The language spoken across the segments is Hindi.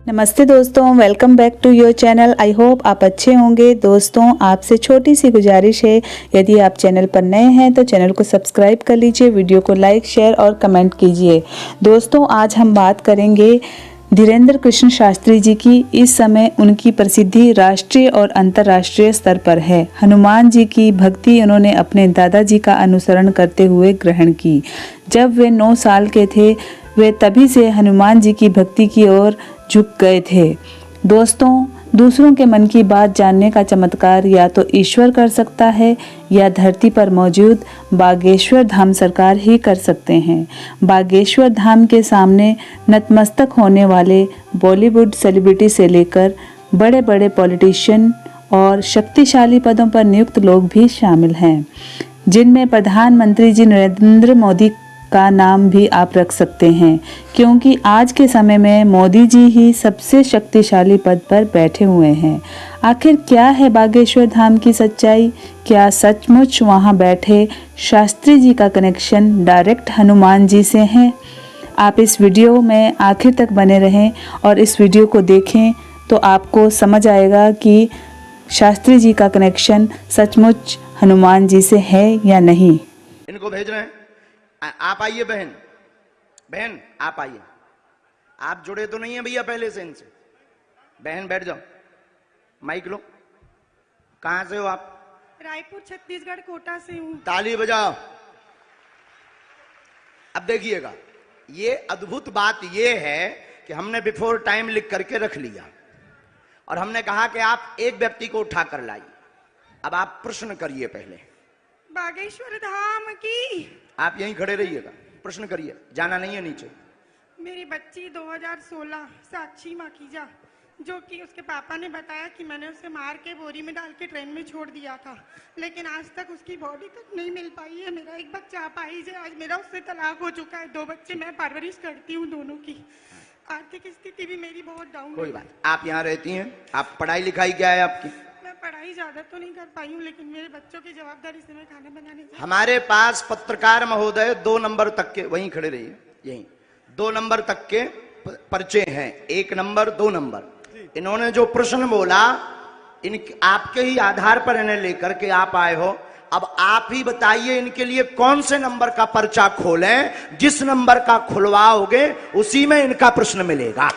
नमस्ते दोस्तों, welcome back to your channel. I hope आप अच्छे होंगे। दोस्तों, आपसे छोटी सी गुजारिश है, यदि आप चैनल पर नए हैं तो चैनल को सब्सक्राइब कर लीजिए, वीडियो को लाइक शेयर और कमेंट कीजिए। दोस्तों, आज हम बात करेंगे धीरेन्द्र कृष्ण शास्त्री जी की। इस समय उनकी प्रसिद्धि राष्ट्रीय और अंतर्राष्ट्रीय स्तर पर है। हनुमान जी की भक्ति उन्होंने अपने दादाजी का अनुसरण करते हुए ग्रहण की। जब वे 9 साल के थे, वे तभी से हनुमान जी की भक्ति की ओर झुक गए थे। दोस्तों, दूसरों के मन की बात जानने का चमत्कार या तो ईश्वर कर सकता है या धरती पर मौजूद बागेश्वर धाम सरकार ही कर सकते हैं। बागेश्वर धाम के सामने नतमस्तक होने वाले बॉलीवुड सेलिब्रिटी से लेकर बड़े बड़े पॉलिटिशियन और शक्तिशाली पदों पर नियुक्त लोग भी शामिल हैं, जिनमें प्रधानमंत्री जी नरेंद्र मोदी का नाम भी आप रख सकते हैं, क्योंकि आज के समय में मोदी जी ही सबसे शक्तिशाली पद पर बैठे हुए हैं। आखिर क्या है बागेश्वर धाम की सच्चाई? क्या सचमुच वहां बैठे शास्त्री जी का कनेक्शन डायरेक्ट हनुमान जी से है? आप इस वीडियो में आखिर तक बने रहें और इस वीडियो को देखें तो आपको समझ आएगा कि शास्त्री जी का कनेक्शन सचमुच हनुमान जी से है या नहीं। इनको भेज रहे हैं। आप आइए बहन, बहन आप आइए। आप जुड़े तो नहीं है भैया पहले से इनसे? बहन बैठ जाओ, माइक लो। कहां से हो आप? रायपुर छत्तीसगढ़ कोटा से हूँ। ताली बजाओ। अब देखिएगा, ये अद्भुत बात ये है कि हमने बिफोर टाइम लिख करके रख लिया और हमने कहा कि आप एक व्यक्ति को उठा कर लाइए। अब आप प्रश्न करिए पहले। बागेश्वर धाम की। आप यहीं खड़े रहिएगा, प्रश्न करिए, जाना नहीं है नीचे। मेरी बच्ची 2016 साक्षी माखीजा, जो कि उसके पापा ने बताया कि मैंने उसे मार के बोरी में डाल के ट्रेन में छोड़ दिया था, लेकिन आज तक उसकी बॉडी तक नहीं मिल पाई है। मेरा एक बच्चा अपाहिज है। आज मेरा उससे तलाक हो चुका है। 2 बच्चे मैं परवरिश करती हूँ दोनों की। आर्थिक स्थिति भी मेरी बहुत डाउन है। कोई बात, आप यहाँ रहती हैं। आप पढ़ाई लिखाई क्या है आपकी? मैं पढ़ाई ज्यादा तो नहीं कर पाई हूँ, लेकिन मेरे बच्चों की जवाबदारी से मैं खाना बनाने जाती हूँ। हमारे पास पत्रकार महोदय 2 नंबर तक के, वहीं खड़े रहिए, यहीं 2 नंबर तक के पर्चे हैं। 1 नंबर 2 नंबर। इन्होंने जो प्रश्न बोला, इन आपके ही आधार पर इन्हें लेकर के आप आए हो। अब आप ही बताइए इनके लिए कौन से नंबर का पर्चा खोलें। जिस नंबर का खुलवाओगे उसी में इनका प्रश्न मिलेगा।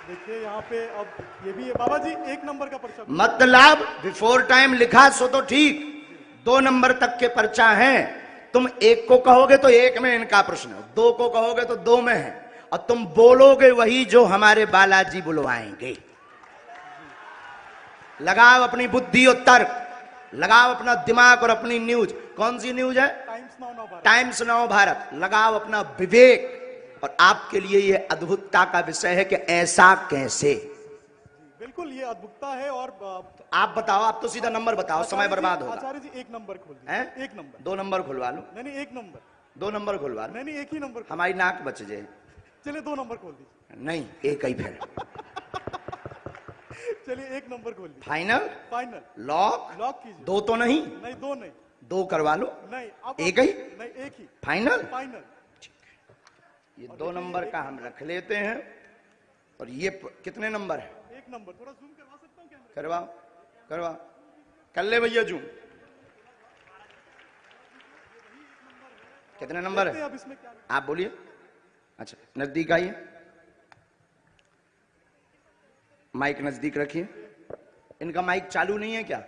देखिए यहाँ पे अब ये भी है बाबा जी, 1 नंबर का पर्चा। मतलब बिफोर टाइम लिखा सो तो ठीक, 2 नंबर तक के पर्चा है। तुम 1 को कहोगे तो 1 में इनका प्रश्न, 2 को कहोगे तो 2 में है, और तुम बोलोगे वही जो हमारे बालाजी बुलवाएंगे। लगाओ अपनी बुद्धि और तर्क, लगाओ अपना दिमाग और अपनी न्यूज। कौन सी न्यूज है? Times now Bharat. लगाओ अपना विवेक। और आपके लिए यह अद्भुतता का विषय है कि ऐसा कैसे। बिल्कुल ये अद्भुतता है। और आप बताओ, आप तो सीधा नंबर बताओ, समय बर्बाद होगा। आचार्य जी 1 नंबर खोल दीजिए। हैं? 1 नंबर। 2 नंबर खुलवा लो। नहीं 1 नंबर। 2 नंबर खुलवा लो। नहीं 1 ही नंबर। हमारी नाक बच जाए। चलिए 2 नंबर खोल दीजिए। नहीं, 1 ही फिर। चलिए 1 नंबर खोल दीजिए। फाइनल? फाइनल। लॉक? लॉक कीजिए। 2 तो नहीं? नहीं 2 नहीं। 2 करवा लो। नहीं अब 1 ही? नहीं 1 ही। फाइनल? फाइनल। ये 2 नंबर का हम रख लेते हैं। और ये कितने नंबर है? 1 नंबर। थोड़ा जूम करवा सकता हूँ क्या? करवाओ, करवाओ, कर ले भैया जूम। कितने नंबर है? अब इसमें क्या? आप बोलिए। अच्छा, नजदीक आइए, माइक नजदीक रखिए। इनका माइक चालू नहीं है क्या?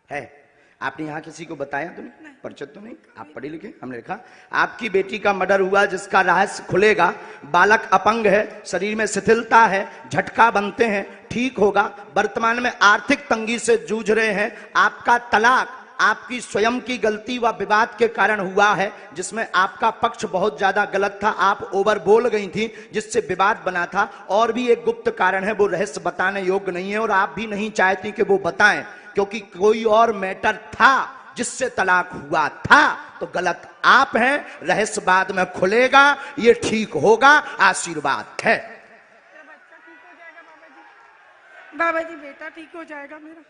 है? आपने यहां किसी को बताया तो नहीं? परिचित तो नहीं? आप पढ़े लिखे? हमने लिखा आपकी बेटी का मर्डर हुआ, जिसका रहस्य खुलेगा। बालक अपंग है, शरीर में शिथिलता है, झटका बनते हैं, ठीक होगा। वर्तमान में आर्थिक तंगी से जूझ रहे हैं। आपका तलाक आपकी स्वयं की गलती व विवाद के कारण हुआ है, जिसमें आपका पक्ष बहुत ज्यादा गलत था। आप ओवर बोल गई थी, जिससे विवाद बना था। और भी एक गुप्त कारण है, वो रहस्य बताने योग्य नहीं है और आप भी नहीं चाहती कि वो बताएं, क्योंकि कोई और मैटर था जिससे तलाक हुआ था। तो गलत आप हैं। रहस्य बाद में खुलेगा, ये ठीक होगा। आशीर्वाद है। बच्चा ठीक हो जाएगा बाबा जी, बेटा ठीक हो जाएगा मेरा।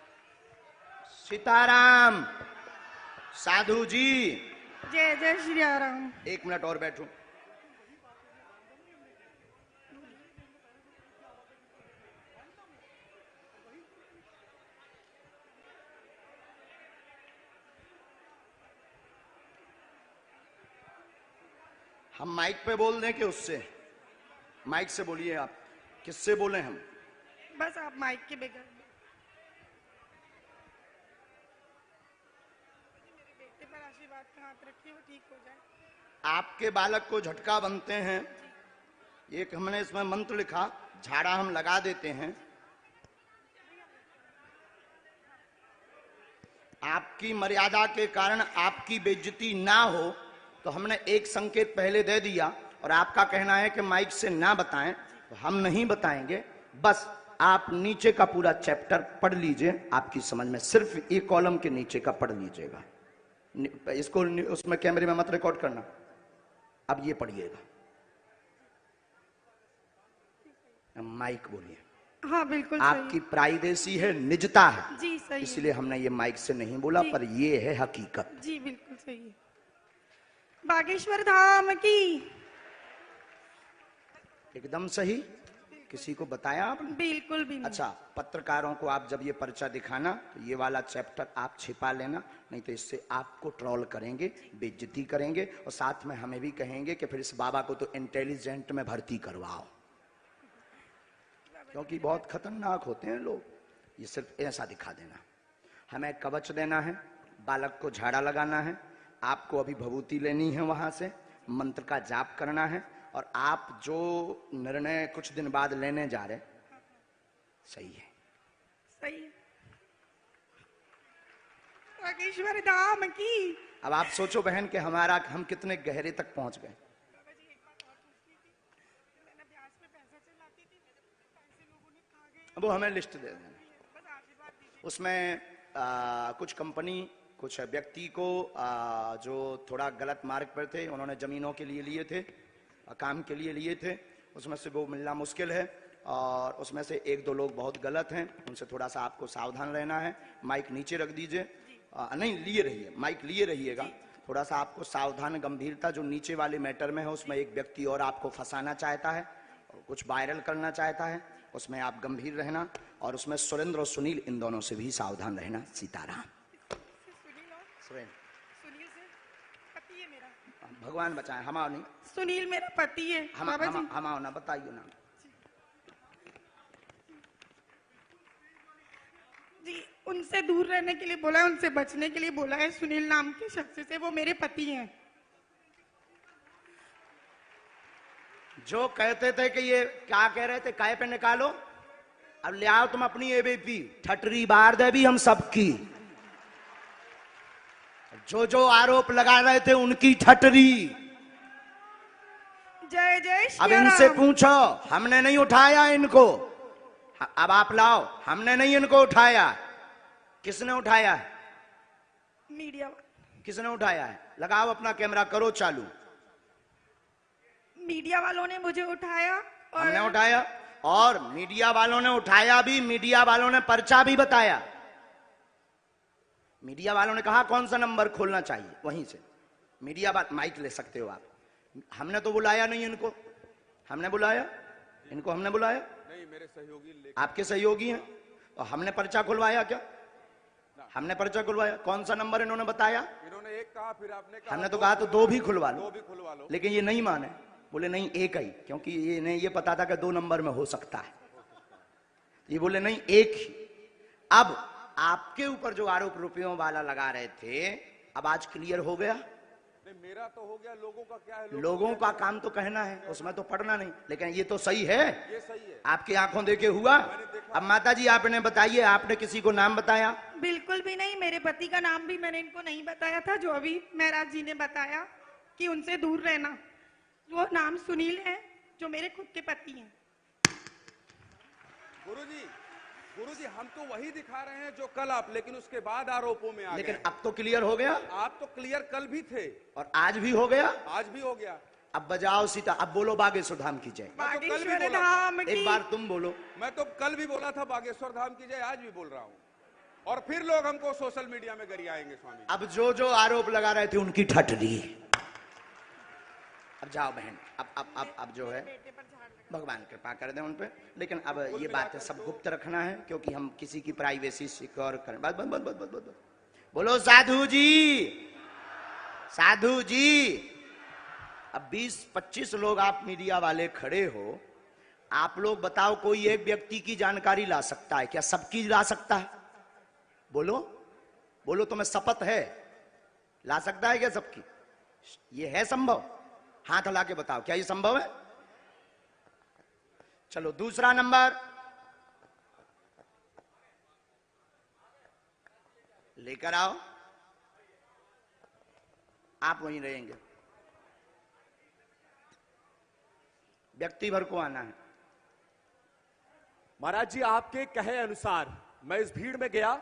सीताराम। साधु जी, जय जय श्री राम। 1 मिनट और बैठो। हम माइक पे बोल दें कि उससे? माइक से बोलिए आप। किससे बोले हम? बस आप माइक के बगैर मेरे बेटे पर आशीर्वाद का हाथ रखिए, वो ठीक हो जाए। आपके बालक को झटका बनते हैं, एक हमने इसमें मंत्र लिखा, झाड़ा हम लगा देते हैं। आपकी मर्यादा के कारण आपकी बेइज्जती ना हो तो हमने एक संकेत पहले दे दिया, और आपका कहना है कि माइक से ना बताएं, तो हम नहीं बताएंगे। बस आप नीचे का पूरा चैप्टर पढ़ लीजिए, आपकी समझ में, सिर्फ एक कॉलम के नीचे का पढ़ लीजिएगा। इसको उसमें कैमरे में मत रिकॉर्ड करना। अब ये पढ़िएगा, माइक बोलिए। हाँ बिल्कुल आपकी प्राइवेसी है, निजता है, जी सही इसलिए हमने ये माइक से नहीं बोला, पर ये है हकीकत। जी बिल्कुल सही है। बागेश्वर धाम की एकदम सही। किसी को बताया आपने? बिल्कुल भी नहीं। अच्छा, पत्रकारों को आप जब ये पर्चा दिखाना तो ये वाला चैप्टर आप छिपा लेना, नहीं तो इससे आपको ट्रोल करेंगे, बेइज्जती करेंगे, और साथ में हमें भी कहेंगे कि फिर इस बाबा को तो इंटेलिजेंट में भर्ती करवाओ, क्योंकि बहुत खतरनाक होते हैं लोग। ये सिर्फ ऐसा दिखा देना। हमें कवच देना है, बालक को झाड़ा लगाना है, आपको अभी भभूति लेनी है, वहां से मंत्र का जाप करना है, और आप जो निर्णय कुछ दिन बाद लेने जा रहे, सही है? सही है। बागेश्वर धाम की। अब आप सोचो बहन कि हम कितने गहरे तक पहुंच गए। वो हमें लिस्ट दे देना, उसमें कुछ कंपनी, कुछ व्यक्ति को जो थोड़ा गलत मार्ग पर थे, उन्होंने जमीनों के लिए लिए थे, काम के लिए लिए थे, उसमें से वो मिलना मुश्किल है, और उसमें से एक दो लोग बहुत गलत हैं, उनसे थोड़ा सा आपको सावधान रहना है। माइक नीचे रख दीजिए, नहीं लिए रहिए, माइक लिए रहिएगा। थोड़ा सा आपको सावधान, गंभीरता, जो नीचे वाले मैटर में है उसमें एक व्यक्ति और आपको फंसाना चाहता है, कुछ वायरल करना चाहता है, उसमें आप गंभीर रहना, और उसमें सुरेंद्र और सुनील, इन दोनों से भी सावधान रहना। सीताराम। सुनील से पति है मेरा। भगवान बचाए, हमारा नहीं। सुनील मेरा पति है बाबा जी। हमारा ना बताइए ना जी, उनसे दूर रहने के लिए बोला है, उनसे बचने के लिए बोला है। सुनील नाम के शख्स से, वो मेरे पति हैं। जो कहते थे कि ये क्या कह रहे थे, काय पे निकालो, अब ले आओ तुम अपनी एबीपी, ठटरी बार दे भी हम सबकी। जो आरोप लगा रहे थे उनकी ठटरी। जय जय अब श्री इनसे राम। पूछो, हमने नहीं उठाया इनको, अब आप लाओ, हमने नहीं इनको उठाया। किसने उठाया है? मीडिया किसने उठाया है? लगाओ अपना कैमरा, करो चालू। मीडिया वालों ने मुझे उठाया, और हमने उठाया, और मीडिया वालों ने उठाया भी, मीडिया वालों ने पर्चा भी बताया। मीडिया वालों ने कहा कौन सा नंबर खोलना चाहिए, वहीं से मीडिया माइक ले सकते हो आप। हमने तो बुलाया नहीं इनको, हमने बुलाया इनको, हमने बुलाया नहीं, मेरे सहयोगी आपके सहयोगी हैं, तो हमने पर्चा खुलवाया क्या? हमने पर्चा खुलवाया। कौन सा नंबर इन्होंने बताया? इन्होंने एक कहा, फिर आपने कहा, हमने तो कहा तो दो भी खुलवा दो लो, भी खुलवा लो, लेकिन ये नहीं माने, बोले नहीं एक ही, क्योंकि ये नहीं, ये पता था कि 2 नंबर में हो सकता है, ये बोले नहीं एक ही। अब आपके ऊपर जो आरोप रुपयों वाला लगा रहे थे, अब आज क्लियर हो गया। नहीं मेरा तो हो गया, लोगों का क्या है? लोगों का काम तो कहना है, उसमें तो पढ़ना नहीं, लेकिन ये तो सही है, ये सही है, आपकी आंखों देखे हुआ। अब माता जी आपने बताइए, आपने किसी को नाम बताया? बिल्कुल भी नहीं, मेरे पति का नाम भी मैंने इनको नहीं बताया था, जो अभी महराज जी ने बताया कि उनसे दूर रहना। वो नाम सुनील है, जो मेरे खुद के पति हैं। गुरुजी हम तो वही दिखा रहे हैं जो कल आप, लेकिन उसके बाद आरोपों में आ लेकिन गए। अब तो क्लियर हो गया, आप तो क्लियर कल भी थे और आज भी हो गया, आज भी हो गया। अब बजाओ सीता, अब बोलो बागेश्वर धाम की जय। मैं तो कल भी बागेश्वर बोला था। धाम एक की। बार तुम बोलो। मैं तो कल भी बोला था बागेश्वर धाम की जय, आज भी बोल रहा हूँ, और फिर लोग हमको सोशल मीडिया में गरियाएंगे स्वामी जी। अब जो आरोप लगा रहे थे उनकी ठटरी। अब जाओ बहन, अब जो है भगवान कृपा कर दे उन पे, लेकिन अब ये बात सब गुप्त रखना है, क्योंकि हम किसी की प्राइवेसी सिक्योर करें। बस बस बस बस बस बस बोलो साधु जी, साधु जी। अब 20-25 लोग आप मीडिया वाले खड़े हो, आप लोग बताओ कोई एक व्यक्ति की जानकारी ला सकता है क्या? सबकी ला सकता है? बोलो बोलो, तुम्हें शपथ है? ला सकता है क्या सबकी? ये है संभव? हाथ हिला के बताओ, क्या ये संभव है? चलो दूसरा नंबर लेकर आओ, आप वहीं रहेंगे, व्यक्ति भर को आना है। महाराज जी, आपके कहे अनुसार मैं इस भीड़ में गया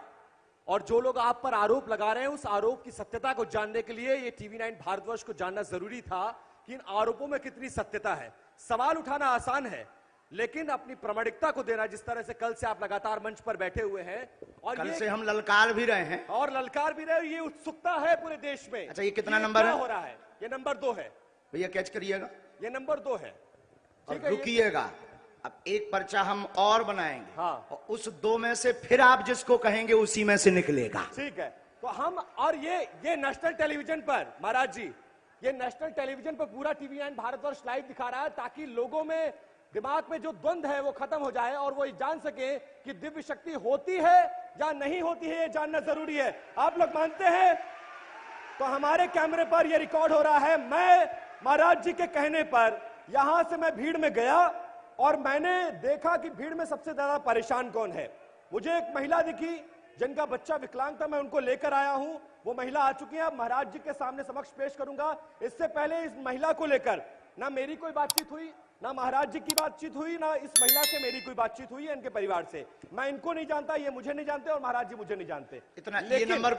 और जो लोग आप पर आरोप लगा रहे हैं उस आरोप की सत्यता को जानने के लिए ये टीवी 9 भारतवर्ष को जानना जरूरी था कि इन आरोपों में कितनी सत्यता है। सवाल उठाना आसान है, लेकिन अपनी प्रामाणिकता को देना, जिस तरह से कल से आप लगातार मंच पर बैठे हुए हैं और कल से हम ललकार भी रहे हैं और ललकार भी रहे, ये उत्सुकता है पूरे देश में। अच्छा, ये कितना नंबर है? हो रहा है, ये नंबर 2 है भैया, कैच करिएगा, ये नंबर 2 है। और ठीक है, रुकिएगा, अब एक पर्चा हम और बनाएंगे। हाँ। और उस 2 में से फिर आप जिसको कहेंगे उसी में से निकलेगा। ठीक है, तो हम और ये नेशनल टेलीविजन पर, महाराज जी, ये नेशनल टेलीविजन पर पूरा टीवी 9 भारतवर्ष लाइव दिखा रहा है ताकि लोगों में, दिमाग में जो द्वंद है वो खत्म हो जाए और वो जान सके कि दिव्य शक्ति होती है या नहीं होती है, ये जानना जरूरी है। आप लोग मानते हैं? तो हमारे कैमरे पर ये रिकॉर्ड हो रहा है। मैं महाराज जी के कहने पर यहां से मैं भीड़ में गया और मैंने देखा कि भीड़ में सबसे ज्यादा परेशान कौन है। मुझे एक महिला दिखी जिनका बच्चा विकलांग था, मैं उनको लेकर आया हूं। वो महिला आ चुकी है, अब महाराज जी के सामने समक्ष पेश करूंगा। इससे पहले इस महिला को लेकर ना मेरी कोई बातचीत हुई, ना महाराज जी की बातचीत हुई, ना इस महिला से मेरी कोई बातचीत हुई है, इनके परिवार से। मैं इनको नहीं जानता, ये मुझे नहीं जानते और महाराज जी मुझे नहीं जानते। इतना ये नंबर